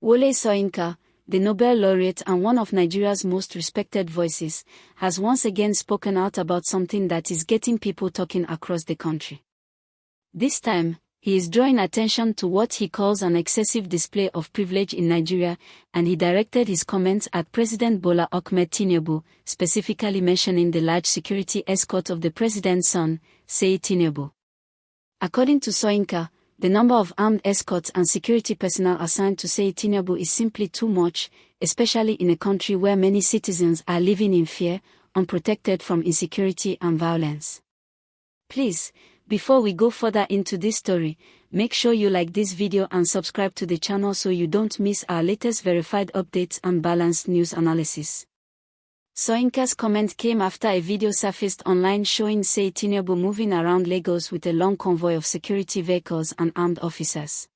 Wole Soyinka, the Nobel Laureate and one of Nigeria's most respected voices, has once again spoken out about something that is getting people talking across the country. This time, he is drawing attention to what he calls an excessive display of privilege in Nigeria, and he directed his comments at President Bola Ahmed Tinubu, specifically mentioning the large security escort of the president's son, Seyi Tinubu. According to Soyinka, the number of armed escorts and security personnel assigned to Seyi Tinubu is simply too much, especially in a country where many citizens are living in fear, unprotected from insecurity and violence. Please, before we go further into this story, make sure you like this video and subscribe to the channel so you don't miss our latest verified updates and balanced news analysis. Soyinka's comment came after a video surfaced online showing Seyi Tinubu moving around Lagos with a long convoy of security vehicles and armed officers.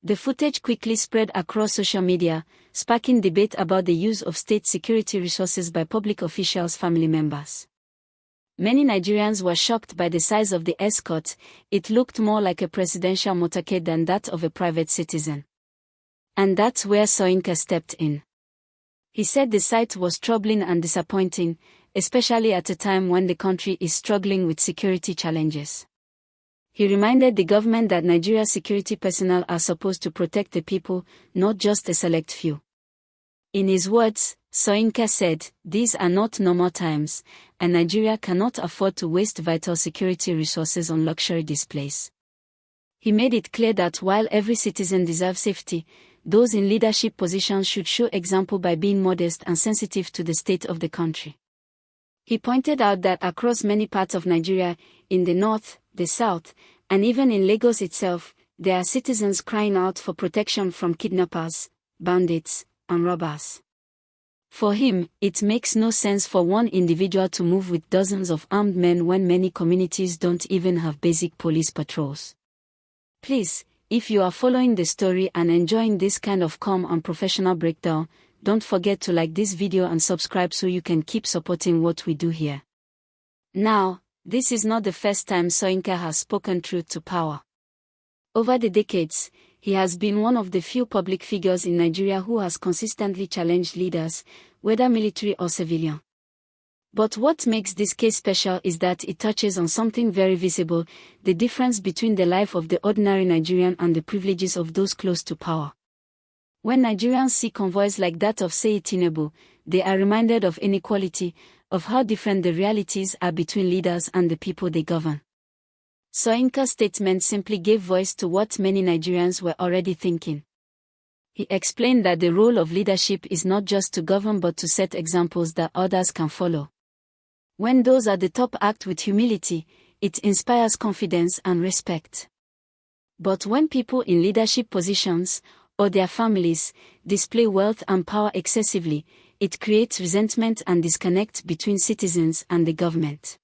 The footage quickly spread across social media, sparking debate about the use of state security resources by public officials' family members. Many Nigerians were shocked by the size of the escort. It looked more like a presidential motorcade than that of a private citizen. And that's where Soyinka stepped in. He said the sight was troubling and disappointing, especially at a time when the country is struggling with security challenges. He reminded the government that Nigeria's security personnel are supposed to protect the people, not just a select few. In his words, Soyinka said, "These are not normal times, and Nigeria cannot afford to waste vital security resources on luxury displays." He made it clear that while every citizen deserves safety, those in leadership positions should show example by being modest and sensitive to the state of the country. He pointed out that across many parts of Nigeria, in the north, the south, and even in Lagos itself, there are citizens crying out for protection from kidnappers, bandits, and robbers. For him, it makes no sense for one individual to move with dozens of armed men when many communities don't even have basic police patrols. Please, if you are following the story and enjoying this kind of calm and professional breakdown, don't forget to like this video and subscribe so you can keep supporting what we do here. Now, this is not the first time Soyinka has spoken truth to power. Over the decades, he has been one of the few public figures in Nigeria who has consistently challenged leaders, whether military or civilian. But what makes this case special is that it touches on something very visible, the difference between the life of the ordinary Nigerian and the privileges of those close to power. When Nigerians see convoys like that of Seyi Tinubu, they are reminded of inequality, of how different the realities are between leaders and the people they govern. Soyinka's statement simply gave voice to what many Nigerians were already thinking. He explained that the role of leadership is not just to govern but to set examples that others can follow. When those at the top act with humility, it inspires confidence and respect. But when people in leadership positions, or their families, display wealth and power excessively, it creates resentment and disconnect between citizens and the government.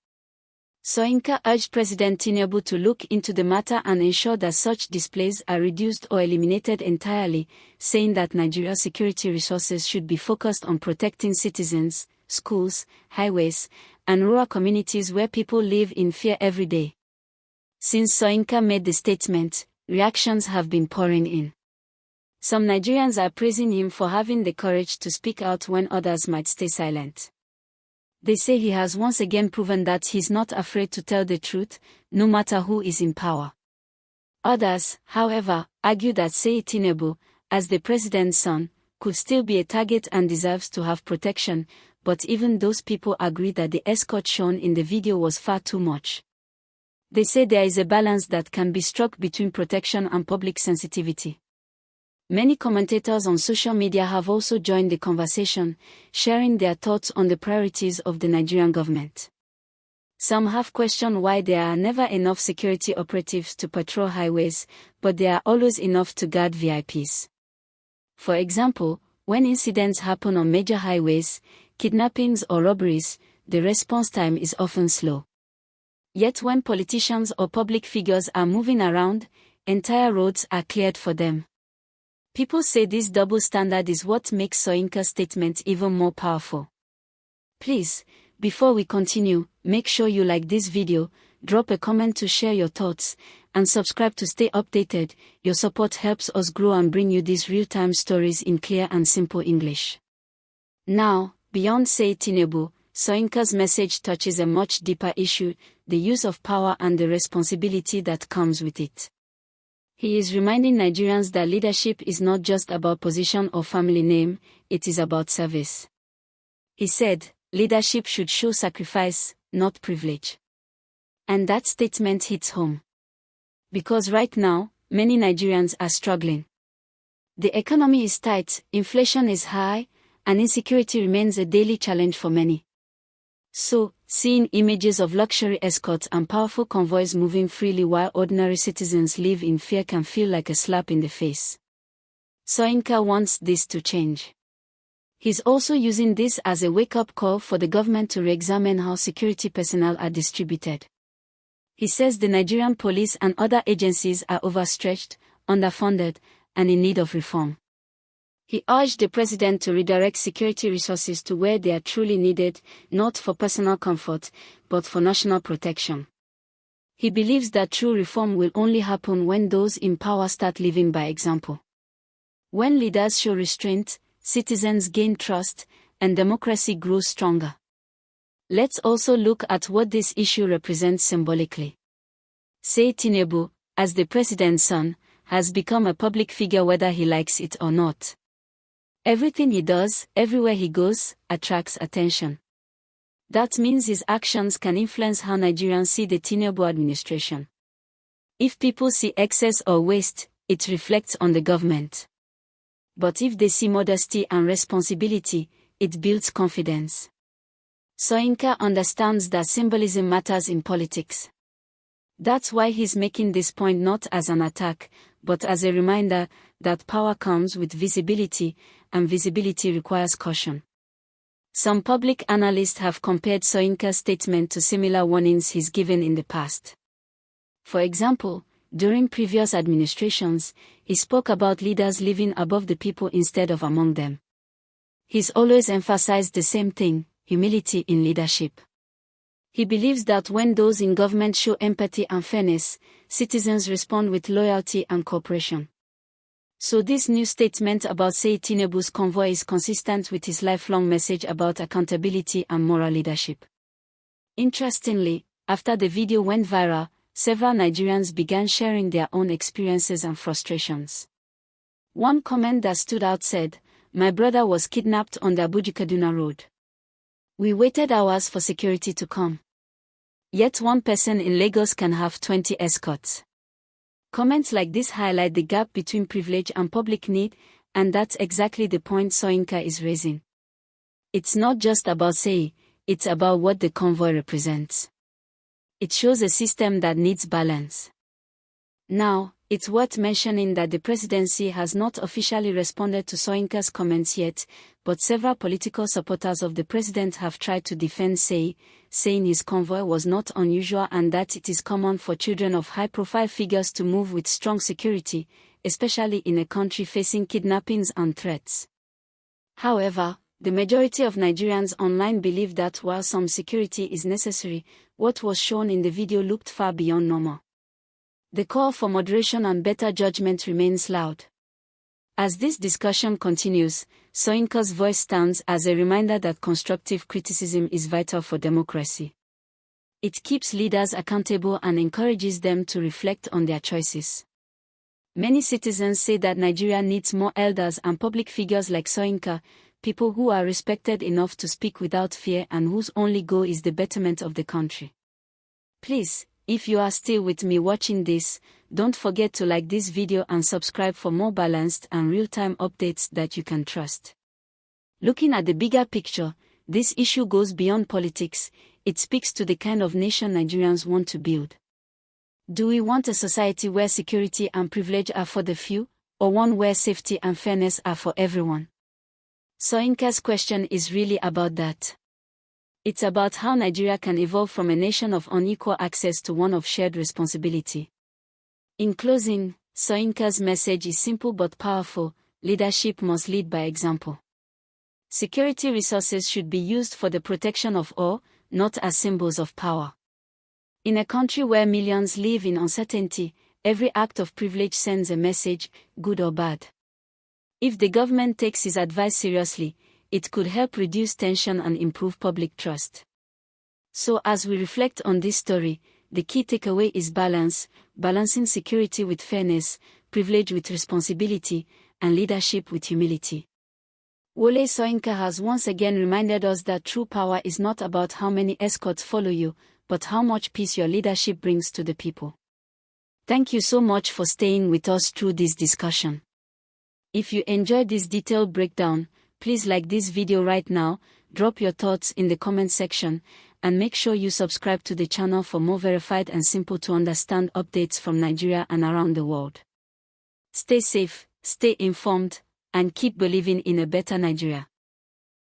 Soyinka urged President Tinubu to look into the matter and ensure that such displays are reduced or eliminated entirely, saying that Nigeria's security resources should be focused on protecting citizens, schools, highways, and rural communities where people live in fear every day. Since Soyinka made the statement, reactions have been pouring in. Some Nigerians are praising him for having the courage to speak out when others might stay silent. They say he has once again proven that he's not afraid to tell the truth, no matter who is in power. Others, however, argue that Seyi Tinubu, as the president's son, could still be a target and deserves to have protection, but even those people agree that the escort shown in the video was far too much. They say there is a balance that can be struck between protection and public sensitivity. Many commentators on social media have also joined the conversation, sharing their thoughts on the priorities of the Nigerian government. Some have questioned why there are never enough security operatives to patrol highways, but there are always enough to guard VIPs. For example, when incidents happen on major highways, kidnappings or robberies, the response time is often slow. Yet when politicians or public figures are moving around, entire roads are cleared for them. People say this double standard is what makes Soyinka's statement even more powerful. Please, before we continue, make sure you like this video, drop a comment to share your thoughts, and subscribe to stay updated. Your support helps us grow and bring you these real-time stories in clear and simple English. Now, beyond Seyi Tinubu, Soyinka's message touches a much deeper issue, the use of power and the responsibility that comes with it. He is reminding Nigerians that leadership is not just about position or family name, it is about service. He said, leadership should show sacrifice, not privilege. And that statement hits home. Because right now, many Nigerians are struggling. The economy is tight, inflation is high, and insecurity remains a daily challenge for many. So, seeing images of luxury escorts and powerful convoys moving freely while ordinary citizens live in fear can feel like a slap in the face. Soyinka wants this to change. He's also using this as a wake-up call for the government to re-examine how security personnel are distributed. He says the Nigerian police and other agencies are overstretched, underfunded, and in need of reform. He urged the president to redirect security resources to where they are truly needed, not for personal comfort, but for national protection. He believes that true reform will only happen when those in power start living by example. When leaders show restraint, citizens gain trust, and democracy grows stronger. Let's also look at what this issue represents symbolically. Seyi Tinubu, as the president's son, has become a public figure whether he likes it or not. Everything he does, everywhere he goes, attracts attention. That means his actions can influence how Nigerians see the Tinubu administration. If people see excess or waste, it reflects on the government. But if they see modesty and responsibility, it builds confidence. Soyinka understands that symbolism matters in politics. That's why he's making this point not as an attack, but as a reminder that power comes with visibility, and visibility requires caution. Some public analysts have compared Soyinka's statement to similar warnings he's given in the past. For example, during previous administrations, he spoke about leaders living above the people instead of among them. He's always emphasized the same thing, humility in leadership. He believes that when those in government show empathy and fairness, citizens respond with loyalty and cooperation. So this new statement about Seyi Tinubu's convoy is consistent with his lifelong message about accountability and moral leadership. Interestingly, after the video went viral, several Nigerians began sharing their own experiences and frustrations. One comment that stood out said, "My brother was kidnapped on the Abuja-Kaduna road. We waited hours for security to come. Yet one person in Lagos can have 20 escorts." Comments like this highlight the gap between privilege and public need, and that's exactly the point Soyinka is raising. It's not just about Seyi, it's about what the convoy represents. It shows a system that needs balance. Now, it's worth mentioning that the presidency has not officially responded to Soyinka's comments yet, but several political supporters of the president have tried to defend Seyi, saying his convoy was not unusual and that it is common for children of high-profile figures to move with strong security, especially in a country facing kidnappings and threats. However, the majority of Nigerians online believe that while some security is necessary, what was shown in the video looked far beyond normal. The call for moderation and better judgment remains loud. As this discussion continues, Soyinka's voice stands as a reminder that constructive criticism is vital for democracy. It keeps leaders accountable and encourages them to reflect on their choices. Many citizens say that Nigeria needs more elders and public figures like Soyinka, people who are respected enough to speak without fear and whose only goal is the betterment of the country. Please, if you are still with me watching this, don't forget to like this video and subscribe for more balanced and real-time updates that you can trust. Looking at the bigger picture, this issue goes beyond politics, it speaks to the kind of nation Nigerians want to build. Do we want a society where security and privilege are for the few, or one where safety and fairness are for everyone? Soyinka's question is really about that. It's about how Nigeria can evolve from a nation of unequal access to one of shared responsibility. In closing, Soyinka's message is simple but powerful: leadership must lead by example. Security resources should be used for the protection of all, not as symbols of power. In a country where millions live in uncertainty, every act of privilege sends a message, good or bad. If the government takes his advice seriously, it could help reduce tension and improve public trust. So as we reflect on this story, the key takeaway is balance, balancing security with fairness, privilege with responsibility, and leadership with humility. Wole Soyinka has once again reminded us that true power is not about how many escorts follow you, but how much peace your leadership brings to the people. Thank you so much for staying with us through this discussion. If you enjoyed this detailed breakdown, please like this video right now, drop your thoughts in the comment section, and make sure you subscribe to the channel for more verified and simple to understand updates from Nigeria and around the world. Stay safe, stay informed, and keep believing in a better Nigeria.